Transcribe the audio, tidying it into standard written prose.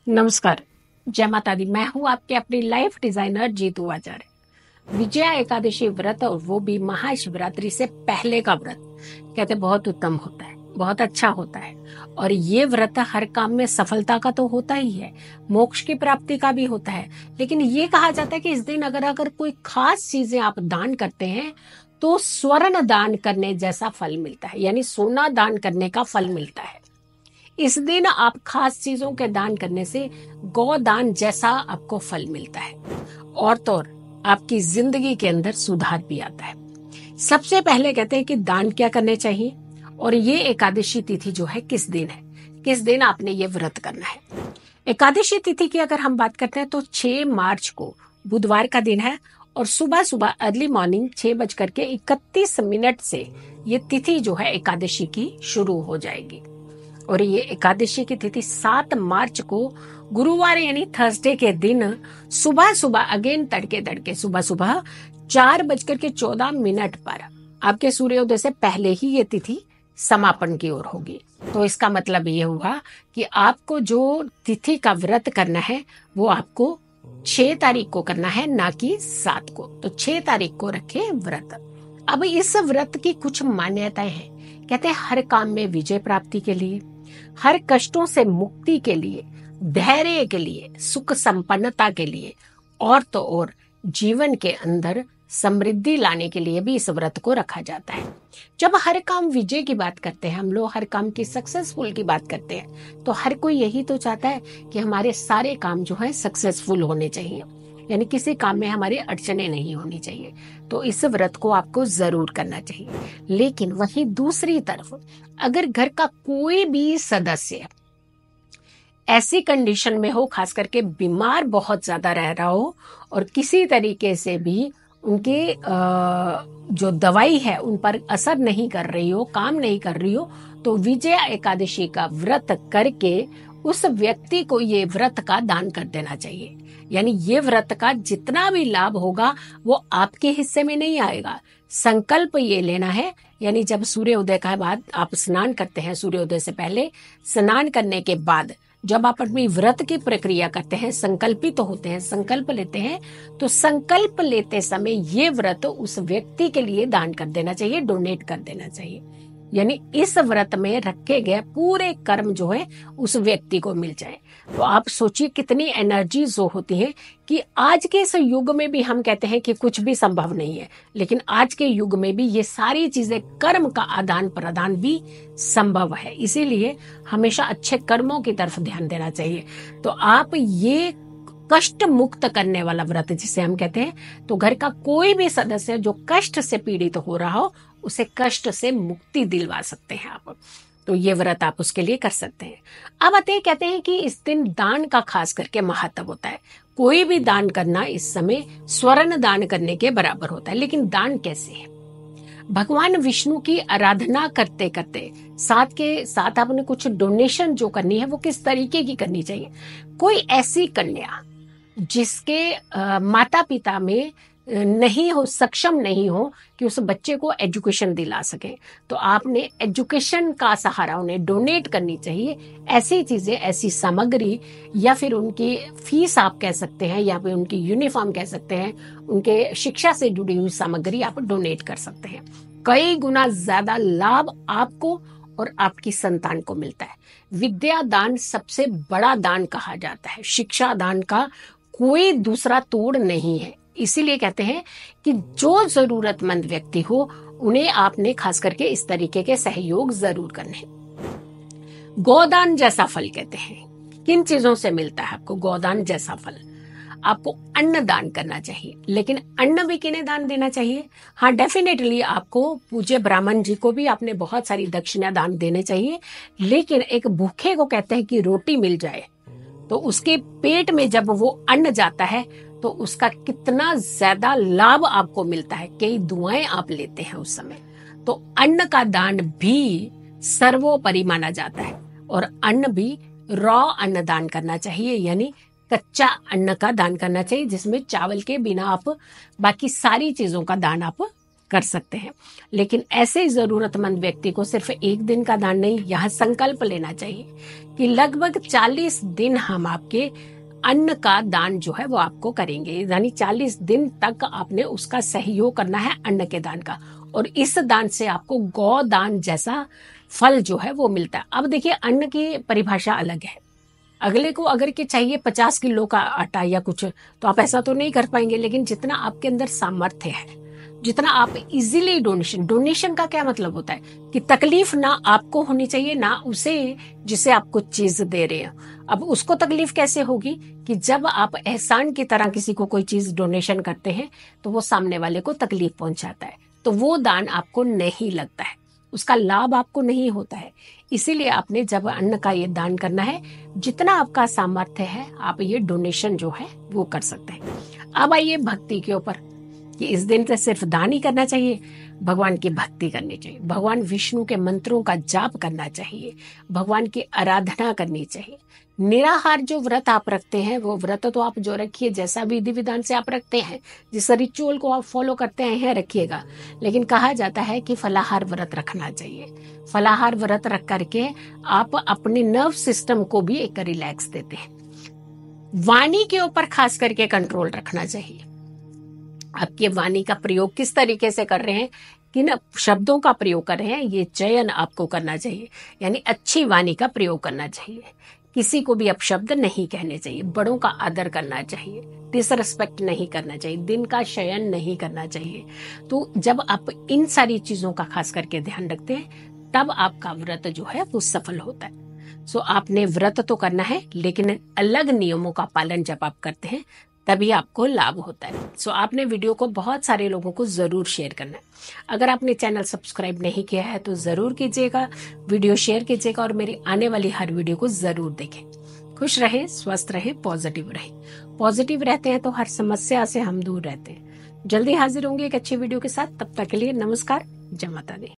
नमस्कार। जय माता दी। मैं हूँ आपके अपनी लाइफ डिजाइनर जीतू आचार्य। विजया एकादशी व्रत और वो भी महाशिवरात्रि से पहले का व्रत कहते बहुत उत्तम होता है, बहुत अच्छा होता है। और ये व्रत हर काम में सफलता का तो होता ही है, मोक्ष की प्राप्ति का भी होता है। लेकिन ये कहा जाता है कि इस दिन अगर अगर कोई खास चीजें आप दान करते हैं तो स्वर्ण दान करने जैसा फल मिलता है, यानी सोना दान करने का फल मिलता है। इस दिन आप खास चीजों के दान करने से गौदान जैसा आपको फल मिलता है, और तो और आपकी जिंदगी के अंदर सुधार भी आता है। सबसे पहले कहते हैं कि दान क्या करने चाहिए, और ये एकादशी तिथि जो है किस दिन है, किस दिन आपने ये व्रत करना है। एकादशी तिथि की अगर हम बात करते हैं तो 6 मार्च को बुधवार का दिन है, और सुबह सुबह अर्ली मॉर्निंग 6:31 से ये तिथि जो है एकादशी की शुरू हो जाएगी। और ये एकादशी की तिथि 7 मार्च को गुरुवार यानी थर्सडे के दिन सुबह सुबह अगेन तड़के तड़के सुबह सुबह 4:14 पर आपके सूर्योदय से पहले ही ये तिथि समापन की ओर होगी। तो इसका मतलब ये हुआ कि आपको जो तिथि का व्रत करना है वो आपको 6 तारीख को करना है, ना कि 7 को। तो 6 तारीख को रखे व्रत। अब इस व्रत की कुछ मान्यताएं हैं। कहते हैं हर काम में विजय प्राप्ति के लिए, हर कष्टों से मुक्ति के लिए, धैर्य के लिए, सुख संपन्नता के लिए, और तो और जीवन के अंदर समृद्धि लाने के लिए भी इस व्रत को रखा जाता है। जब हर काम विजय की बात करते हैं, हम लोग हर काम की सक्सेसफुल की बात करते हैं, तो हर कोई यही तो चाहता है कि हमारे सारे काम जो है सक्सेसफुल होने चाहिए, यानी किसी काम में हमारी अड़चने नहीं होनी चाहिए। तो इस व्रत को आपको जरूर करना चाहिए। लेकिन वहीं दूसरी तरफ अगर घर का कोई भी सदस्य ऐसी कंडीशन में हो, खास करके बीमार बहुत ज्यादा रह रहा हो, और किसी तरीके से भी उनके जो दवाई है उन पर असर नहीं कर रही हो, काम नहीं कर रही हो, तो विजया एकादशी का व्रत करके उस व्यक्ति को ये व्रत का दान कर देना चाहिए। यानी ये व्रत का जितना भी लाभ होगा वो आपके हिस्से में नहीं आएगा। संकल्प ये लेना है, यानी जब सूर्योदय के बाद आप स्नान करते हैं, सूर्योदय से पहले स्नान करने के बाद जब आप अपनी व्रत की प्रक्रिया करते हैं, संकल्पित तो होते हैं, संकल्प लेते हैं, तो संकल्प लेते समय ये व्रत उस व्यक्ति के लिए दान कर देना चाहिए, डोनेट कर देना चाहिए। यानी इस व्रत में रखे गए पूरे कर्म जो है उस व्यक्ति को मिल जाए। तो आप सोचिए कितनी एनर्जी जो होती है, कि आज के इस युग में भी हम कहते हैं कि कुछ भी संभव नहीं है, लेकिन आज के युग में भी ये सारी चीजें, कर्म का आदान प्रदान भी संभव है। इसीलिए हमेशा अच्छे कर्मों की तरफ ध्यान देना चाहिए। तो आप ये कष्ट मुक्त करने वाला व्रत जिसे हम कहते हैं, तो घर का कोई भी सदस्य जो कष्ट से पीड़ित हो रहा हो उसे कष्ट से मुक्ति दिलवा सकते हैं आप। तो ये व्रत आप उसके लिए कर सकते हैं। अब आते कहते हैं कि इस दिन दान का खास करके महत्व होता है। कोई भी दान करना इस समय स्वर्ण दान करने के बराबर होता है। लेकिन दान कैसे है? भगवान विष्णु की आराधना करते करते साथ के साथ आपने कुछ डोनेशन जो करनी है वो किस तरीके की करनी चाहिए। कोई ऐसी कन्या जिसके माता पिता में नहीं हो, सक्षम नहीं हो कि उस बच्चे को एजुकेशन दिला सके, तो आपने एजुकेशन का सहारा उन्हें डोनेट करनी चाहिए। ऐसी चीजें, ऐसी सामग्री, या फिर उनकी फीस आप कह सकते हैं, या फिर उनकी यूनिफॉर्म कह सकते हैं, उनके शिक्षा से जुड़ी हुई सामग्री आप डोनेट कर सकते हैं। कई गुना ज्यादा लाभ आपको और आपकी संतान को मिलता है। विद्या दान सबसे बड़ा दान कहा जाता है। शिक्षा दान का कोई दूसरा तोड़ नहीं है। इसीलिए कहते हैं कि जो जरूरतमंद व्यक्ति हो उन्हें आपने खास करके इस तरीके के सहयोग जरूर करने हैं। गोदान जैसा फल कहते हैं किन चीजों से मिलता है आपको गोदान जैसा फल? आपको अन्न दान करना चाहिए। लेकिन अन्न भी किन्हें दान देना चाहिए? हाँ, डेफिनेटली आपको पूज्य ब्राह्मण जी को भी आपने बहुत सारी दक्षिणा दान देने चाहिए। लेकिन एक भूखे को कहते हैं कि रोटी मिल जाए तो उसके पेट में जब वो अन्न जाता है तो उसका कितना ज्यादा लाभ आपको मिलता है। कई दुआएं आप लेते हैं उस समय। तो अन्न का दान भी सर्वोपरि माना जाता है। और अन्न भी रॉ अन्न दान करना चाहिए, यानी कच्चा अन्न का दान करना चाहिए, जिसमें चावल के बिना आप बाकी सारी चीजों का दान आप कर सकते हैं। लेकिन ऐसे जरूरतमंद व्यक्ति को सिर्फ एक दिन का दान नहीं, यह संकल्प लेना चाहिए कि लगभग 40 दिन हम आपके अन्न का दान जो है वो आपको करेंगे। यानी 40 दिन तक आपने उसका सहयोग करना है अन्न के दान का, और इस दान से आपको गौ दान जैसा फल जो है वो मिलता है। अब देखिए, अन्न की परिभाषा अलग है। अगले को अगर के चाहिए 50 किलो का आटा या कुछ, तो आप ऐसा तो नहीं कर पाएंगे। लेकिन जितना आपके अंदर सामर्थ्य है, जितना आप इजीली डोनेशन का क्या मतलब होता है कि तकलीफ ना आपको होनी चाहिए ना उसे जिसे आप कुछ चीज दे रहे हैं। अब उसको तकलीफ कैसे होगी कि जब आप एहसान की तरह किसी को कोई चीज डोनेशन करते हैं तो वो सामने वाले को तकलीफ पहुंचाता है, तो वो दान आपको नहीं लगता है, उसका लाभ आपको नहीं होता है। इसीलिए आपने जब अन्न का ये दान करना है, जितना आपका सामर्थ्य है आप ये डोनेशन जो है वो कर सकते हैं। अब आइए भक्ति के ऊपर, कि इस दिन से सिर्फ दान ही करना चाहिए, भगवान की भक्ति करनी चाहिए, भगवान विष्णु के मंत्रों का जाप करना चाहिए, भगवान की आराधना करनी चाहिए। निराहार जो व्रत आप रखते हैं, वो व्रत तो आप जो रखिए, जैसा विधि विधान से आप रखते हैं, जिस रिचुअल को आप फॉलो करते हैं रखिएगा। लेकिन कहा जाता है कि फलाहार व्रत रखना चाहिए। फलाहार व्रत रख करके आप अपने नर्व सिस्टम को भी एक रिलैक्स देते हैं। वाणी के ऊपर खास करके कंट्रोल रखना चाहिए। आपकी वाणी का प्रयोग किस तरीके से कर रहे हैं, किन शब्दों का प्रयोग कर रहे हैं, ये चयन आपको करना चाहिए। यानी अच्छी वाणी का प्रयोग करना चाहिए, किसी को भी अपशब्द नहीं कहने चाहिए, बड़ों का आदर करना चाहिए, डिसरिस्पेक्ट नहीं करना चाहिए, दिन का शयन नहीं करना चाहिए। तो जब आप इन सारी चीजों का खास करके ध्यान रखते हैं, तब आपका व्रत जो है वो सफल होता है। सो आपने व्रत तो करना है, लेकिन अलग नियमों का पालन जब आप करते हैं तभी आपको लाभ होता है। सो आपने वीडियो को बहुत सारे लोगों को जरूर शेयर करना है। अगर आपने चैनल सब्सक्राइब नहीं किया है तो जरूर कीजिएगा, वीडियो शेयर कीजिएगा और मेरी आने वाली हर वीडियो को जरूर देखें। खुश रहे, स्वस्थ रहे, पॉजिटिव रहे। पॉजिटिव रहते हैं तो हर समस्या से हम दूर रहते हैं। जल्दी हाजिर होंगे एक अच्छी वीडियो के साथ। तब तक के लिए नमस्कार, जय माता दी।